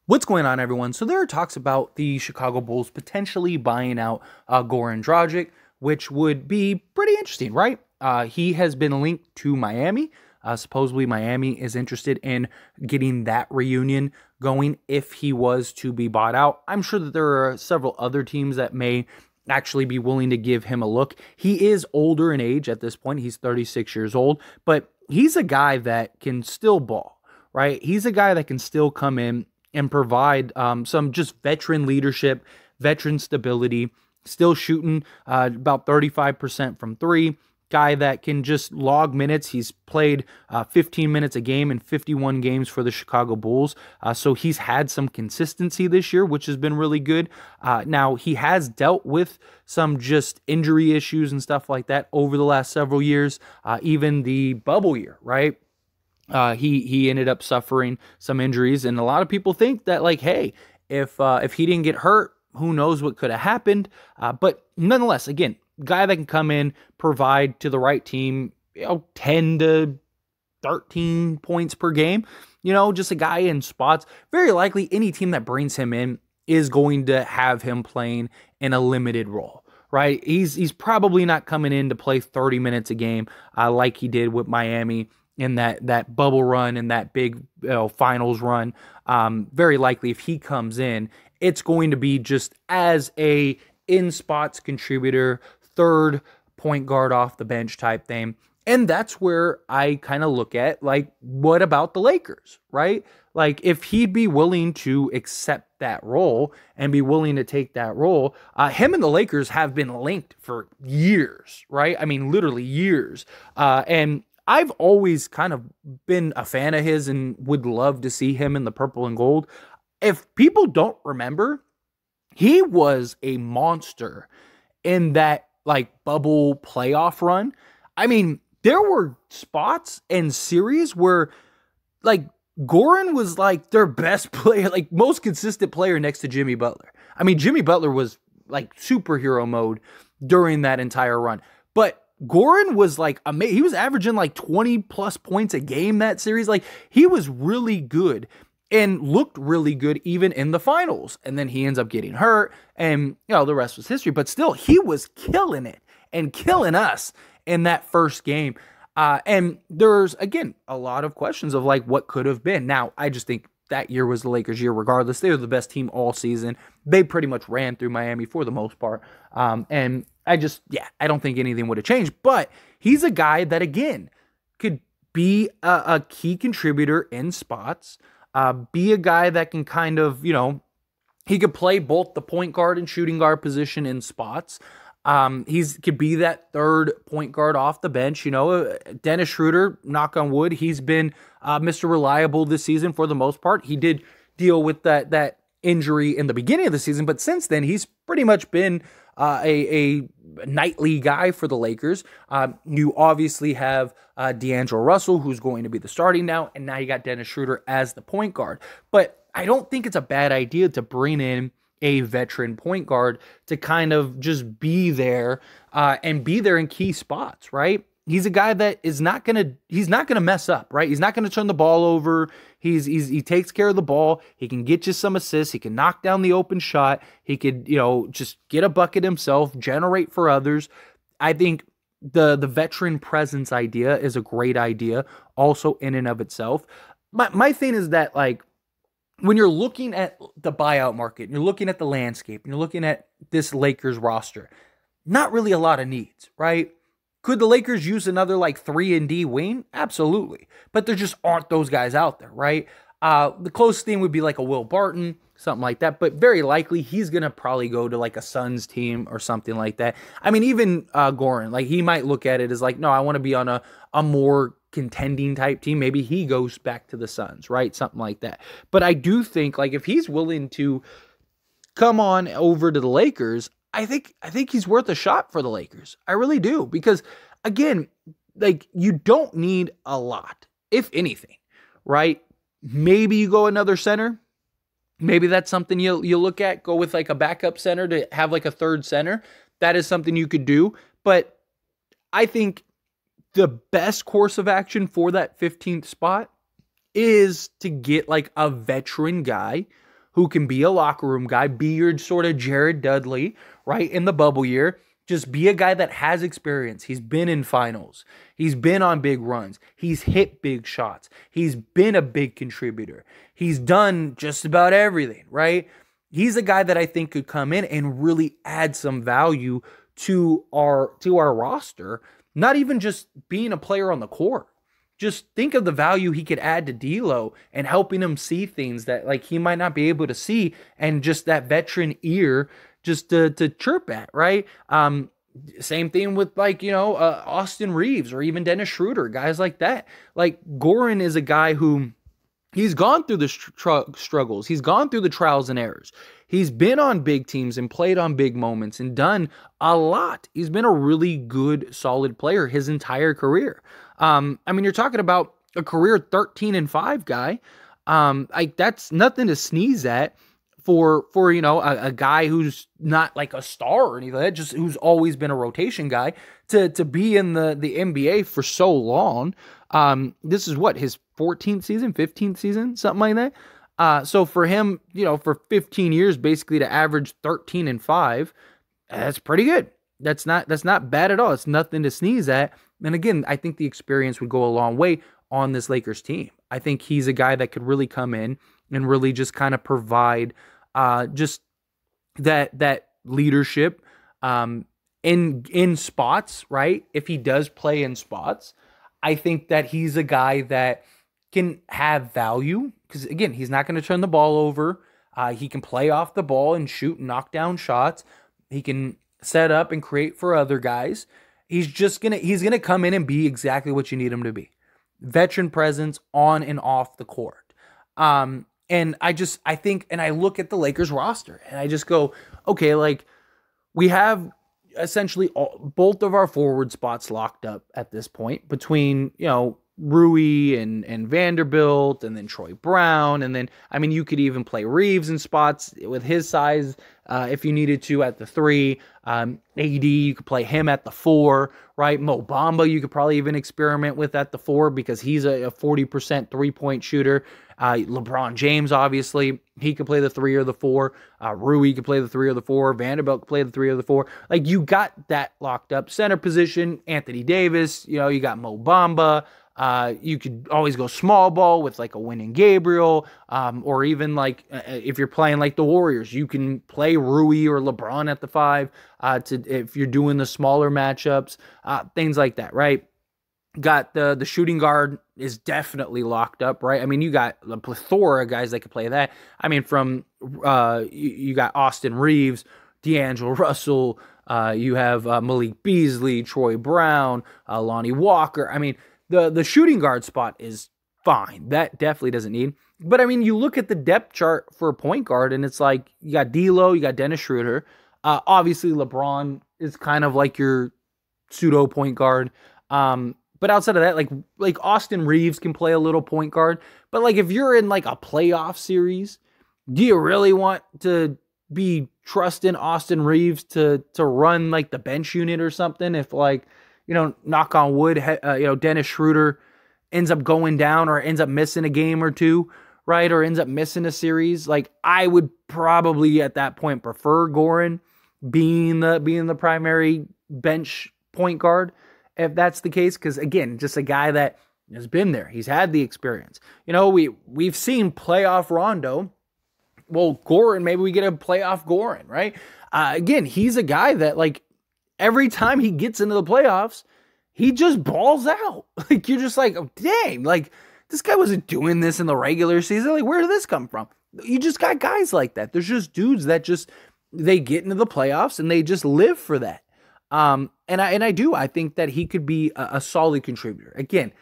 What's going on, everyone? So there are talks about the Chicago Bulls potentially buying out Goran Dragic, which would be pretty interesting, right? He has been linked to Miami. Supposedly, Miami is interested in getting that reunion going if he was to be bought out. I'm sure that there are several other teams that may actually be willing to give him a look. He is older in age at this point. He's 36 years old, but he's a guy that can still ball, right? He's a guy that can still come in and provide some just veteran leadership, veteran stability, still shooting about 35% from three. Guy that can just log minutes. He's played 15 minutes a game in 51 games for the Chicago Bulls. So he's had some consistency this year, which has been really good. Now, he has dealt with some just injury issues and stuff like that over the last several years, even the bubble year, right? He ended up suffering some injuries, and a lot of people think that, like, hey, if he didn't get hurt, who knows what could have happened. But nonetheless, again, guy that can come in, provide to the right team, 10 to 13 points per game. Just a guy in spots. Very likely, any team that brings him in is going to have him playing in a limited role. Right? He's probably not coming in to play 30 minutes a game like he did with Miami in that bubble run and that big finals run. Very likely, if he comes in, it's going to be just as a in spots contributor, third point guard off the bench type thing. And that's where I kind of look at, like, what about the Lakers, right? Like, if he'd be willing to accept that role and be willing to take that role, him and the Lakers have been linked for years, right? I mean, literally years. And I've always kind of been a fan of his and would love to see him in the purple and gold. If people don't remember, he was a monster in that, like, bubble playoff run. I mean, there were spots and series where, like, Goran was like their best player, like most consistent player next to Jimmy Butler. I mean, Jimmy Butler was like superhero mode during that entire run. But Goran was like amazing. He was averaging like 20 plus points a game that series. Like, he was really good and looked really good even in the finals. And then he ends up getting hurt, and the rest was history. But still, he was killing it and killing us in that first game. And there's, again, a lot of questions of like what could have been. Now, I just think that year was the Lakers' year regardless. They were the best team all season. They pretty much ran through Miami for the most part. And I don't think anything would have changed. But he's a guy that, again, could be a key contributor in spots, be a guy that can kind of, he could play both the point guard and shooting guard position in spots. Could be that third point guard off the bench. Dennis Schroeder, knock on wood, he's been Mr. Reliable this season for the most part. He did deal with that injury in the beginning of the season, but since then he's pretty much been a nightly guy for the Lakers. You obviously have D'Angelo Russell, who's going to be the starting now, and now you got Dennis Schroeder as the point guard. But I don't think it's a bad idea to bring in a veteran point guard to kind of just be there and be there in key spots, right? He's a guy that he's not gonna mess up, right? He's not gonna turn the ball over. He takes care of the ball. He can get you some assists. He can knock down the open shot. He could, just get a bucket himself, generate for others. I think the veteran presence idea is a great idea also in and of itself. My thing is that, like, when you're looking at the buyout market, and you're looking at the landscape, and you're looking at this Lakers roster, not really a lot of needs, right? Could the Lakers use another like 3-and-D wing? Absolutely. But there just aren't those guys out there, right? The closest thing would be like a Will Barton, something like that. But very likely he's going to probably go to like a Suns team or something like that. I mean, even Goran, like, he might look at it as like, no, I want to be on a more contending type team. Maybe he goes back to the Suns, right? Something like that. But I do think, like, if he's willing to come on over to the Lakers, I think he's worth a shot for the Lakers. I really do. Because, again, like, you don't need a lot, if anything, right? Maybe you go another center. Maybe that's something you look at. Go with like a backup center to have like a third center. That is something you could do. But I think the best course of action for that 15th spot is to get like a veteran guy who can be a locker room guy, be your sort of Jared Dudley, right, in the bubble year. Just be a guy that has experience. He's been in finals. He's been on big runs. He's hit big shots. He's been a big contributor. He's done just about everything, right? He's a guy that I think could come in and really add some value to our roster. Not even just being a player on the court. Just think of the value he could add to D'Lo and helping him see things that like he might not be able to see, and just that veteran ear just to chirp at, right? Same thing with like, Austin Reeves or even Dennis Schroeder, guys like that. Like Goran is a guy who he's gone through the struggles. He's gone through the trials and errors. He's been on big teams and played on big moments and done a lot. He's been a really good, solid player his entire career. You're talking about a career 13-5 guy. Like that's nothing to sneeze at for a guy who's not like a star or anything like that, just who's always been a rotation guy to be in the NBA for so long. This is what, his 14th season, 15th season, something like that. So for him, for 15 years, basically to average 13-5, that's pretty good. That's not bad at all. It's nothing to sneeze at. And again, I think the experience would go a long way on this Lakers team. I think he's a guy that could really come in and really just kind of provide just that leadership in spots, right? If he does play in spots, I think that he's a guy that can have value because, again, he's not going to turn the ball over. He can play off the ball and shoot and knock down shots. He can set up and create for other guys. He's gonna come in and be exactly what you need him to be. Veteran presence on and off the court. And I think I look at the Lakers roster and I just go, okay, like we have essentially both of our forward spots locked up at this point between, Rui and Vanderbilt and then Troy Brown. And then, you could even play Reeves in spots with his size if you needed to at the 3. AD, you could play him at the 4, right? Mo Bamba, you could probably even experiment with at the 4 because he's a 40% three-point shooter. LeBron James, obviously, he could play the 3 or the 4. Rui could play the 3 or the 4. Vanderbilt could play the 3 or the 4. Like, you got that locked up. Center position, Anthony Davis, you got Mo Bamba. You could always go small ball with like a Winning Gabriel, or even like if you're playing like the Warriors, you can play Rui or LeBron at the 5 if you're doing the smaller matchups, things like that, right? Got the shooting guard is definitely locked up, right? You got a plethora of guys that could play that. From you got Austin Reeves, D'Angelo Russell, you have Malik Beasley, Troy Brown, Lonnie Walker. The shooting guard spot is fine. That definitely doesn't need. But, you look at the depth chart for a point guard, and it's like you got D'Lo, you got Dennis Schroeder. Obviously, LeBron is kind of like your pseudo point guard. But outside of that, like Austin Reeves can play a little point guard. But, like, if you're in, like, a playoff series, do you really want to be trusting Austin Reeves to run, like, the bench unit or something? If, like, knock on wood, Dennis Schroeder ends up going down or ends up missing a game or two, right? Or ends up missing a series. Like, I would probably at that point prefer Goran being the primary bench point guard if that's the case. Because again, just a guy that has been there. He's had the experience. We've seen playoff Rondo. Well, Goran, maybe we get a playoff Goran, right? Again, he's a guy that like, every time he gets into the playoffs, he just balls out. Like, you're just like, oh, dang, like, this guy wasn't doing this in the regular season. Like, where did this come from? You just got guys like that. There's just dudes that they get into the playoffs and they just live for that. And I think that he could be a solid contributor. Again,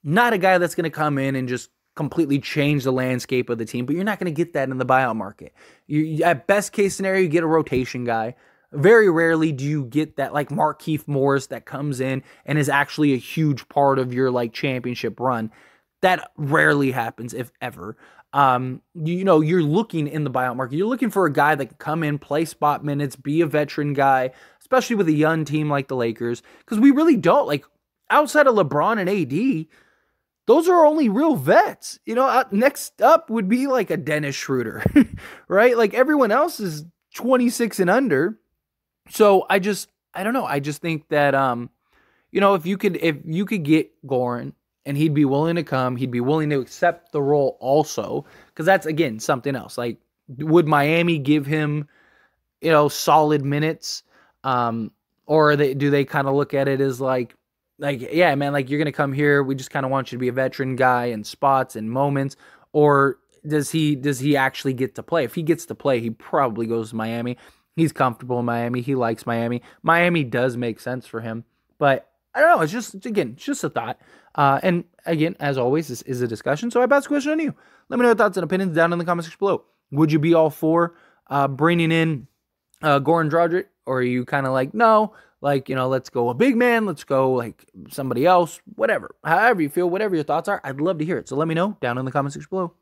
not a guy that's going to come in and just completely change the landscape of the team, but you're not going to get that in the buyout market. At best case scenario, you get a rotation guy. Very rarely do you get that like Markieff Morris that comes in and is actually a huge part of your like championship run. That rarely happens, if ever. You're looking in the buyout market. You're looking for a guy that can come in, play spot minutes, be a veteran guy, especially with a young team like the Lakers. Because we really don't, like, outside of LeBron and AD, those are only real vets. You know, next up would be like a Dennis Schroeder, right? Like everyone else is 26 and under. So I don't know. I just think that, you know, if you could get Goran and he'd be willing to come, he'd be willing to accept the role also, because that's, again, something else. Like, would Miami give him, you know, solid minutes? Or do they kind of look at it as like, yeah, man, like, you're going to come here, we just kind of want you to be a veteran guy in spots and moments? Or does he actually get to play? If he gets to play, he probably goes to Miami. He's comfortable in Miami. He likes Miami. Miami does make sense for him. But I don't know. It's just, again, it's just a thought. And again, as always, this is a discussion. So I pass the question on you. Let me know your thoughts and opinions down in the comments section below. Would you be all for bringing in Goran Dragic? Or are you kind of like, no, like, you know, let's go a big man. Let's go like somebody else, whatever. However you feel, whatever your thoughts are, I'd love to hear it. So let me know down in the comments section below.